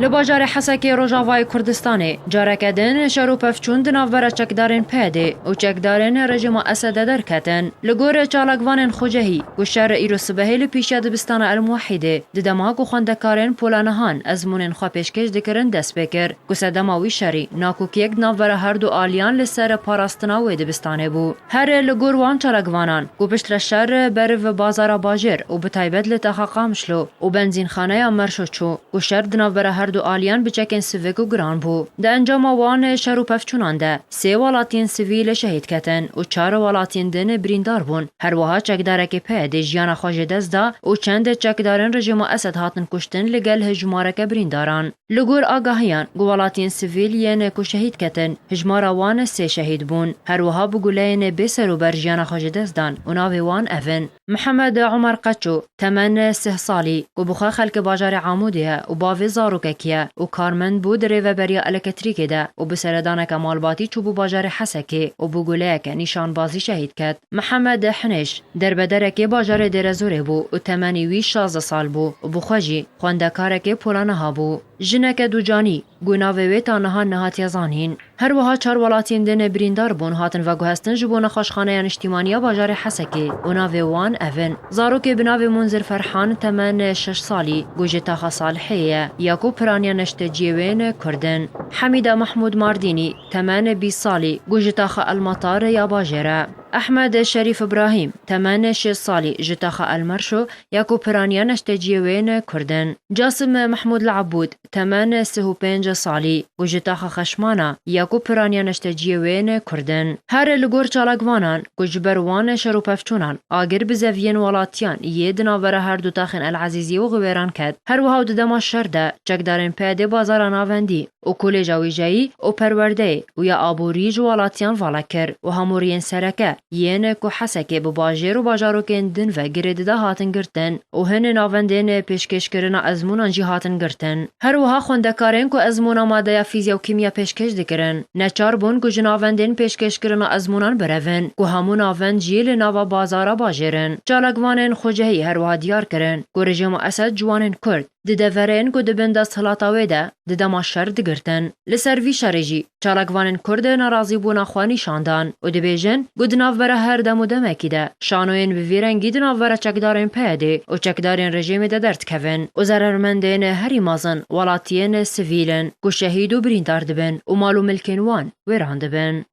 لباجار حسکی روجاوای کردستان جارکدن شروپفچون دناور چکدارن پیده و چکدارن رژیم اسد درکتن لگور چالگوان خوجهی و شر ایرو سبهی لپیشه دبستان الموحده ددماغ و خواندکارن پولانهان ازمونن خواه پیشکش دکرن دست بکر و سدماوی شری ناکوکیک دناور هر دو آلیان لسر پاراستناوی دبستانه بو هر لگور وان چالگوانان و پشتر شر برو بازار باجر و بتایبت لتحقامشلو و بنزین خانه مرشوچو و شر دناور هر دو آلیان بچکن سویک و گران بو. ده انجام وان شروپفچونان ده 3 ولاتین سویل شهید کتن و 4 ولاتین دن بریندار بون. هر وها چکدارک پیده جیان خواه دست ده و چند چکدارن رژیم اسد هاتن کشتن لگل هجمارک برینداران. لگور آگاهیان گو ولاتین سویل ین کو شهید کتن هجمار وان 3 شهید بون. هر وها بگولین بسر و بر جیان خواه دست دان و ناوی وان افن. محمد عمر قچو 8 سالی و بخوا خلک باجار عامودیه و باوی زاروککیه و کارمند بود ریوبریا الکتریکی ده و بسردان کمالباتی چوبو باجار حسکی و بگوله که نشان بازی شهید کد. محمد حنش در بدرکی باجار درزوره بو و 16 سال بو و بخواجی خواندکارکی پولانه ها بو. جنک دوجانی گوناوی تانها نهات یزانین. هر وها 4 ولاتین دن بریندار بون هاتن و گوهستن جبون خوشخانه اجتماعی باجار حسکی و ناوی وان افن. زاروک بناوی منذر فرحان 6 سالی گوجتا خصالحیه یاکو پرانیا نشت جیوین کردن. حمید محمود ماردینی 20 سالی گوجتا المطار یا باجره. احمد شریف ابراهیم 6 سالی جتاخ المرشو یاکو پرانیا نشت جیوین کردن. جاسم محمود العبود 35 سالی و جتاخ خشمانا یاکو پرانیا نشت جیوین کردن. هر لگور چالگوانان گجبروان شروپفچونان آگر بزوین ولاتیان یدنا هر دو تاخن العزیزی و غویران کد. هر وها دما شرده چکدارن پیده بازار ناوندی و کلیجا ویجایی و پرورده و یا آبوریج ولاتیان والکر و همورین سرکه یین کو حسکی به باجر و باجارو کندن و گرید ده هاتن گرتن و هن ناوندین پیشکش کرن ازمونان جی هاتن گرتن. هر وها خوندکارن کو ازمونا ماده یا فیزیا و کیمیا پیشکش دکرن. نچار بون کو جناوندین پیشکش کرن ازمونان برون کو همون آوند جیل ناوا بازارا باجرن. چالگوانن خوجهی هر وها دیار کرن کو رژیم اسد جوانن کرد ددورین کو دبند سلاطاوی ده دما شر دگرتن. لسر وی شرجی چالگوانن کرد ناراضی بونا خوانی شاندان و دبیجن گودناو بره هر دم و دمکی ده شانوین بویرنگی دناو بره چکدارن پیده و چکدارن رژیم ده درد کون و ضررمندین هری مازن ولاتین سویلن کو شهید و بریندار دبن و مالو ملکن وان ویران دبن.